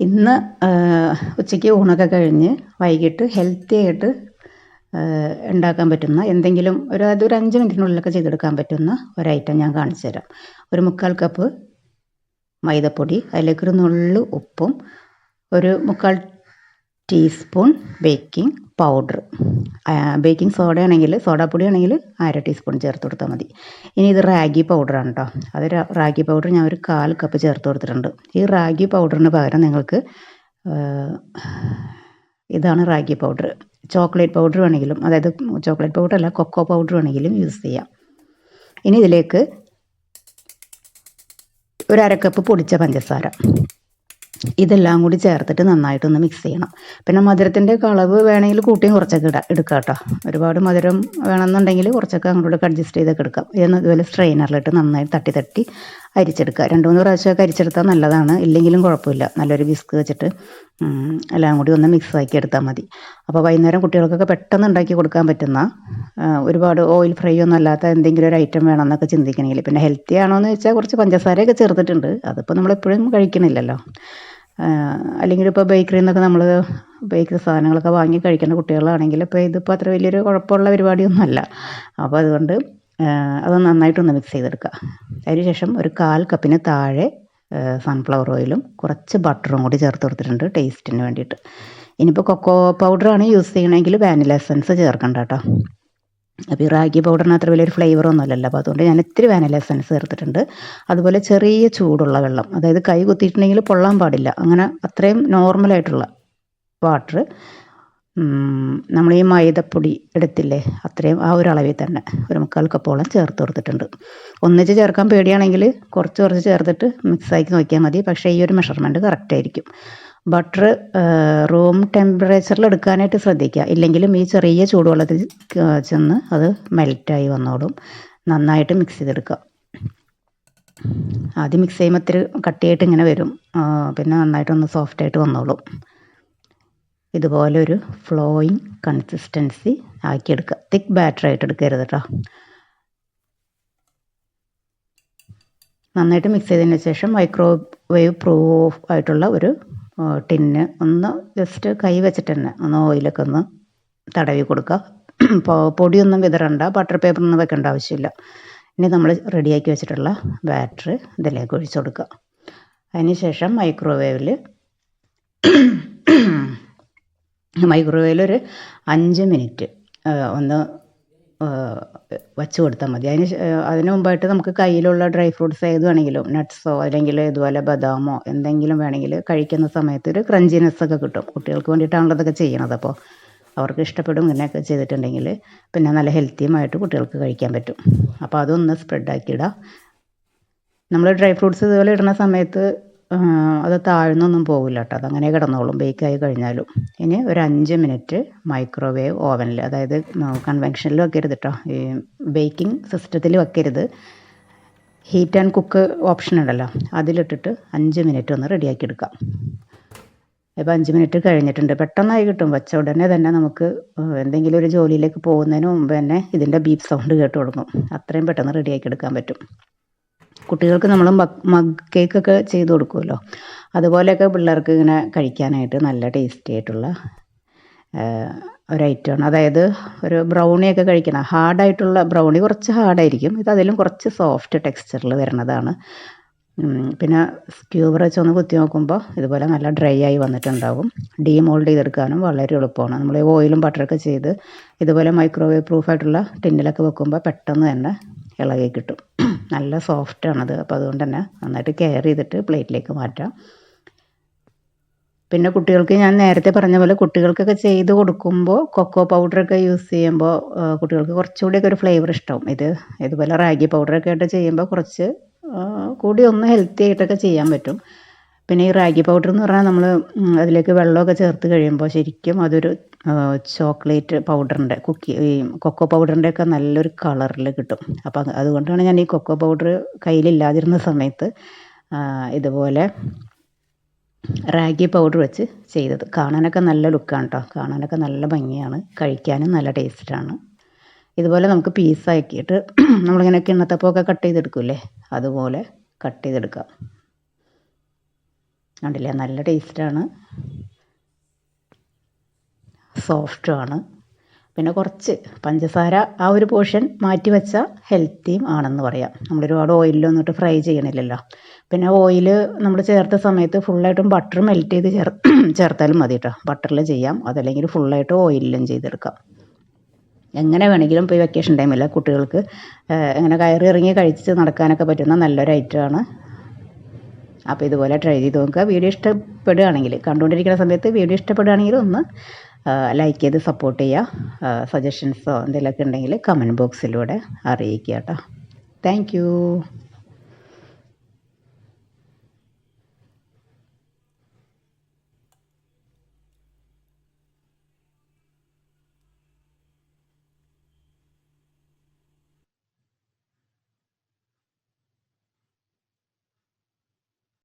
ഇന്ന് ഉച്ചയ്ക്ക് ഊണൊക്കെ കഴിഞ്ഞ് വൈകിട്ട് ഹെൽത്തി ആയിട്ട് ഉണ്ടാക്കാൻ പറ്റുന്ന എന്തെങ്കിലും അതൊരു 5 മിനിറ്റിനുള്ളിലൊക്കെ ചെയ്തെടുക്കാൻ പറ്റുന്ന ഒരൈറ്റം ഞാൻ കാണിച്ചു തരാം. ഒരു 1/4 കപ്പ് മൈദപ്പൊടി, അതിലേക്കൊരു നുള്ളു ഉപ്പും, ഒരു 1/4 ടീസ്പൂൺ ബേക്കിംഗ് പൗഡർ, ബേക്കിംഗ് സോഡയാണെങ്കിൽ സോഡാപ്പൊടി ആണെങ്കിൽ 1/2 ടീസ്പൂൺ ചേർത്ത് കൊടുത്താൽ മതി. ഇനി ഇത് റാഗി പൗഡറാണ് കേട്ടോ. അത് റാഗി പൗഡർ ഞാൻ ഒരു 1/4 കപ്പ് ചേർത്ത് കൊടുത്തിട്ടുണ്ട്. ഈ റാഗി പൗഡറിന് പകരം നിങ്ങൾക്ക് ഇതാണ് റാഗി പൗഡർ. ചോക്ലേറ്റ് പൗഡർ വേണമെങ്കിലും, അതായത് ചോക്ലേറ്റ് പൗഡർ അല്ല, കൊക്കോ പൗഡർ വേണമെങ്കിലും യൂസ് ചെയ്യാം. ഇനി ഇതിലേക്ക് ഒരു 1/2 കപ്പ് പൊടിച്ച പഞ്ചസാര, ഇതെല്ലാം കൂടി ചേർത്തിട്ട് നന്നായിട്ടൊന്ന് മിക്സ് ചെയ്യണം. പിന്നെ മധുരത്തിൻ്റെ അളവ് വേണമെങ്കിൽ കൂട്ടിയും കുറച്ചൊക്കെ എടുക്കാം കേട്ടോ. ഒരുപാട് മധുരം വേണമെന്നുണ്ടെങ്കിൽ കുറച്ചൊക്കെ അങ്ങോട്ടൊക്കെ അഡ്ജസ്റ്റ് ചെയ്തൊക്കെ എടുക്കാം. ഇതുപോലെ സ്ട്രെയിനറിലിട്ട് നന്നായി തട്ടി തട്ടി അരിച്ചെടുക്കുക. 2-3 പ്രാവശ്യമൊക്കെ അരിച്ചെടുത്താൽ നല്ലതാണ്. ഇല്ലെങ്കിലും കുഴപ്പമില്ല. നല്ലൊരു വിസ്ക് വെച്ചിട്ട് എല്ലാം കൂടി ഒന്ന് മിക്സ് ആക്കി എടുത്താൽ മതി. അപ്പോൾ വൈകുന്നേരം കുട്ടികൾക്കൊക്കെ പെട്ടെന്ന് ഉണ്ടാക്കി കൊടുക്കാൻ പറ്റുന്ന, ഒരുപാട് ഓയിൽ ഫ്രൈ ഒന്നും അല്ലാത്ത എന്തെങ്കിലും ഒരു ഐറ്റം വേണമെന്നൊക്കെ ചിന്തിക്കണമെങ്കിൽ, പിന്നെ ഹെൽത്തി ആണോ എന്ന് വെച്ചാൽ കുറച്ച് പഞ്ചസാരയൊക്കെ ചേർത്തിട്ടുണ്ട്. അതിപ്പോൾ നമ്മളെപ്പോഴും കഴിക്കണില്ലല്ലോ. അല്ലെങ്കിൽ ഇപ്പോൾ ബേക്കറിയിൽ നിന്നൊക്കെ നമ്മൾ ബേക്കറി സാധനങ്ങളൊക്കെ വാങ്ങി കഴിക്കുന്ന കുട്ടികളാണെങ്കിൽ ഇപ്പോൾ ഇതിപ്പോൾ അത്ര വലിയൊരു കുഴപ്പമുള്ള പരിപാടിയൊന്നുമല്ല. അപ്പോൾ അതുകൊണ്ട് അത് നന്നായിട്ടൊന്ന് മിക്സ് ചെയ്തെടുക്കുക. അതിനുശേഷം ഒരു 1/4 കപ്പിന് താഴെ സൺഫ്ലവർ ഓയിലും കുറച്ച് ബട്ടറും കൂടി ചേർത്ത് കൊടുത്തിട്ടുണ്ട് ടേസ്റ്റിന് വേണ്ടിയിട്ട്. ഇനിയിപ്പോൾ കൊക്കോ പൗഡറാണ് യൂസ് ചെയ്യണമെങ്കിൽ വാനില എസൻസ് ചേർക്കണ്ട കേട്ടോ. അപ്പോൾ ഈ റാഗി പൗഡറിന് അത്ര വലിയൊരു ഫ്ലേവറൊന്നും അല്ലല്ലോ. അപ്പോൾ അതുകൊണ്ട് ഞാൻ ഇത്തിരി വാനില എസൻസ് ചേർത്തിട്ടുണ്ട്. അതുപോലെ ചെറിയ ചൂടുള്ള വെള്ളം, അതായത് കൈ കുത്തിയിട്ടുണ്ടെങ്കിൽ പൊള്ളാൻ പാടില്ല, അങ്ങനെ അത്രയും നോർമലായിട്ടുള്ള വാട്ടർ നമ്മൾ ഈ മൈദപ്പൊടി എടുത്തില്ലേ, അത്രയും ആ ഒരു അളവിൽ തന്നെ ഒരു 1/4 കപ്പോളം ചേർത്ത് കൊടുത്തിട്ടുണ്ട്. ഒന്നിച്ച് ചേർക്കാൻ പേടിയാണെങ്കിൽ കുറച്ച് കുറച്ച് ചേർത്തിട്ട് മിക്സാക്കി നോക്കിയാൽ മതി. പക്ഷേ ഈ ഒരു മെഷർമെൻറ്റ് കറക്റ്റായിരിക്കും. ബട്ടർ റൂം ടെമ്പറേച്ചറിൽ എടുക്കാനായിട്ട് ശ്രദ്ധിക്കുക. ഇല്ലെങ്കിലും ഈ ചെറിയ ചൂടുവെള്ളത്തിൽ ചെന്ന് അത് മെൽറ്റായി വന്നോളും. നന്നായിട്ട് മിക്സ് ചെയ്തെടുക്കുക. ആദ്യം മിക്സ് ചെയ്യുമ്പോൾ ഇത്തിരി കട്ടിയായിട്ട് ഇങ്ങനെ വരും, പിന്നെ നന്നായിട്ടൊന്ന് സോഫ്റ്റായിട്ട് വന്നോളും. ഇതുപോലെ ഒരു ഫ്ലോയിങ് കൺസിസ്റ്റൻസി ആക്കിയെടുക്കുക. തിക്ക് ബാറ്ററായിട്ട് എടുക്കരുത് കേട്ടോ. നന്നായിട്ട് മിക്സ് ചെയ്തതിന് ശേഷം മൈക്രോവേവ് പ്രൂഫ് ആയിട്ടുള്ള ഒരു ടിന്ന് ഒന്ന് ജസ്റ്റ് കൈ വെച്ചിട്ട് തന്നെ ഒന്ന് ഓയിലൊക്കെ ഒന്ന് തടവി കൊടുക്കുക. പൊടിയൊന്നും വിതറണ്ട, ബട്ടർ പേപ്പറൊന്നും വെക്കേണ്ട ആവശ്യമില്ല. ഇനി നമ്മൾ റെഡിയാക്കി വെച്ചിട്ടുള്ള ബാറ്റർ ഇതിലേക്ക് ഒഴിച്ചു കൊടുക്കുക. അതിന് ശേഷം മൈക്രോവേവിൽ ഒരു 5 മിനിറ്റ് ഒന്ന് വച്ച് കൊടുത്താൽ മതി. അതിന് മുമ്പായിട്ട് നമുക്ക് കയ്യിലുള്ള ഡ്രൈ ഫ്രൂട്ട്സ് ഏത് വേണമെങ്കിലും, നട്ട്സോ അല്ലെങ്കിൽ ഇതുപോലെ ബദാമോ എന്തെങ്കിലും വേണമെങ്കിൽ കഴിക്കുന്ന സമയത്ത് ഒരു ക്രഞ്ചിനെസ് ഒക്കെ കിട്ടും. കുട്ടികൾക്ക് വേണ്ടിയിട്ടാണല്ലോ ഇതൊക്കെ ചെയ്യണത്. അപ്പോൾ അവർക്ക് ഇഷ്ടപ്പെടും ഇങ്ങനെയൊക്കെ ചെയ്തിട്ടുണ്ടെങ്കിൽ. പിന്നെ നല്ല ഹെൽത്തിയുമായിട്ട് കുട്ടികൾക്ക് കഴിക്കാൻ പറ്റും. അപ്പോൾ അതൊന്ന് സ്പ്രെഡാക്കിയിടുക. നമ്മൾ ഡ്രൈ ഫ്രൂട്ട്സ് ഇതുപോലെ ഇടുന്ന സമയത്ത് അത് താഴ്ന്നൊന്നും പോകില്ല കേട്ടോ. അതങ്ങനെ കിടന്നോളും ബേക്കായി കഴിഞ്ഞാലും. ഇനി ഒരു 5 മിനിറ്റ് മൈക്രോവേവ് ഓവനിൽ, അതായത് കൺവെൻഷനിൽ വെക്കരുത് കേട്ടോ. ഈ ബേക്കിംഗ് സിസ്റ്റത്തിൽ വെക്കരുത്. ഹീറ്റ് ആൻഡ് കുക്ക് ഓപ്ഷൻ ഉണ്ടല്ലോ, അതിലിട്ടിട്ട് 5 മിനിറ്റ് ഒന്ന് റെഡിയാക്കി എടുക്കാം. ഇപ്പോൾ 5 മിനിറ്റ് കഴിഞ്ഞിട്ടുണ്ട്. പെട്ടെന്നായി കിട്ടും. വെച്ച ഉടനെ തന്നെ നമുക്ക് എന്തെങ്കിലും ഒരു ജോലിയിലേക്ക് പോകുന്നതിന് മുമ്പ് തന്നെ ഇതിൻ്റെ ബീപ്പ് സൗണ്ട് കേട്ട് തുടങ്ങും. അത്രയും പെട്ടെന്ന് റെഡിയാക്കി എടുക്കാൻ പറ്റും. കുട്ടികൾക്ക് നമ്മൾ മഗ് കേക്കൊക്കെ ചെയ്ത് കൊടുക്കുമല്ലോ, അതുപോലെയൊക്കെ പിള്ളേർക്ക് ഇങ്ങനെ കഴിക്കാനായിട്ട് നല്ല ടേസ്റ്റി ആയിട്ടുള്ള ഒരു ഐറ്റമാണ്. അതായത് ഒരു ബ്രൗണിയൊക്കെ കഴിക്കണം. ഹാർഡായിട്ടുള്ള ബ്രൗണി കുറച്ച് ഹാർഡായിരിക്കും, ഇത് അതിലും കുറച്ച് സോഫ്റ്റ് ടെക്സ്ചറിൽ വരുന്നതാണ്. പിന്നെ സ്ക്യൂബർ വെച്ചൊന്ന് കുത്തി നോക്കുമ്പോൾ ഇതുപോലെ നല്ല ഡ്രൈ ആയി വന്നിട്ടുണ്ടാവും. ഡീമോൾഡ് ചെയ്തെടുക്കാനും വളരെ എളുപ്പമാണ്. നമ്മൾ ഓയിലും ബട്ടറൊക്കെ ചെയ്ത് ഇതുപോലെ മൈക്രോവേവ് പ്രൂഫായിട്ടുള്ള ടിന്നിലൊക്കെ വെക്കുമ്പോൾ പെട്ടെന്ന് തന്നെ ഇളകി കിട്ടും. നല്ല സോഫ്റ്റാണത്. അപ്പോൾ അതുകൊണ്ട് തന്നെ നന്നായിട്ട് കെയർ ചെയ്തിട്ട് പ്ലേറ്റിലേക്ക് മാറ്റാം. പിന്നെ കുട്ടികൾക്ക് ഞാൻ നേരത്തെ പറഞ്ഞ പോലെ കുട്ടികൾക്കൊക്കെ ചെയ്ത് കൊടുക്കുമ്പോൾ കൊക്കോ പൗഡറൊക്കെ യൂസ് ചെയ്യുമ്പോൾ കുട്ടികൾക്ക് കുറച്ചുകൂടിയൊക്കെ ഒരു ഫ്ലേവർ ഇഷ്ടവും. ഇതുപോലെ റാഗി പൗഡറൊക്കെ ആയിട്ട് ചെയ്യുമ്പോൾ കുറച്ച് കൂടി ഒന്ന് ഹെൽത്തി ആയിട്ടൊക്കെ ചെയ്യാൻ പറ്റും. പിന്നെ ഈ റാഗി പൗഡർ എന്ന് പറഞ്ഞാൽ നമ്മൾ അതിലേക്ക് വെള്ളമൊക്കെ ചേർത്ത് കഴിയുമ്പോൾ ശരിക്കും അതൊരു ചോക്ലേറ്റ് പൗഡറിൻ്റെ ഈ കൊക്കോ പൗഡറിൻ്റെ ഒക്കെ നല്ലൊരു കളറിൽ കിട്ടും. അപ്പം അതുകൊണ്ടാണ് ഞാൻ ഈ കൊക്കോ പൗഡർ കയ്യിലില്ലാതിരുന്ന സമയത്ത് ഇതുപോലെ റാഗി പൗഡർ വെച്ച് ചെയ്തത്. കാണാനൊക്കെ നല്ല ലുക്കാണ് കേട്ടോ. കാണാനൊക്കെ നല്ല ഭംഗിയാണ്, കഴിക്കാനും നല്ല ടേസ്റ്റാണ്. ഇതുപോലെ നമുക്ക് പീസാക്കിയിട്ട് നമ്മളിങ്ങനെ കിണ്ണത്തപ്പമൊക്കെ കട്ട് ചെയ്തെടുക്കില്ലേ, അതുപോലെ കട്ട് ചെയ്തെടുക്കാം. കണ്ടില്ലേ, നല്ല ടേസ്റ്റാണ്, സോഫ്റ്റുമാണ്. പിന്നെ കുറച്ച് പഞ്ചസാര ആ ഒരു പോർഷൻ മാറ്റി വെച്ചാൽ ഹെൽത്തിയും ആണെന്ന് പറയാം. നമ്മളൊരുപാട് ഓയിലൊന്നും ഇട്ട് ഫ്രൈ ചെയ്യണില്ലല്ലോ. പിന്നെ ഓയിൽ നമ്മൾ ചേർത്ത സമയത്ത് ഫുള്ളായിട്ടും ബട്ടർ മെൽറ്റ് ചെയ്ത് ചേർത്താലും മതി കേട്ടോ. ബട്ടറിൽ ചെയ്യാം, അതല്ലെങ്കിൽ ഫുള്ളായിട്ട് ഓയിലിലും ചെയ്തെടുക്കാം. എങ്ങനെ വേണമെങ്കിലും ഇപ്പോൾ ഈ വെക്കേഷൻ ടൈമിൽ കുട്ടികൾക്ക് എങ്ങനെ കയറി ഇറങ്ങി കഴിച്ച് നടക്കാനൊക്കെ പറ്റുന്ന നല്ലൊരു ഐറ്റമാണ്. അപ്പോൾ ഇതുപോലെ ട്രൈ ചെയ്ത് നോക്കുക. വീഡിയോ ഇഷ്ടപ്പെടുകയാണെങ്കിൽ, കണ്ടുകൊണ്ടിരിക്കുന്ന സമയത്ത് വീഡിയോ ഇഷ്ടപ്പെടുകയാണെങ്കിൽ ഒന്ന് ലൈക്ക് ചെയ്ത് സപ്പോർട്ട് ചെയ്യുക. സജഷൻസോ എന്തെങ്കിലുമൊക്കെ ഉണ്ടെങ്കിൽ കമൻറ്റ് ബോക്സിലൂടെ അറിയിക്കുക കേട്ടോ. Thank you.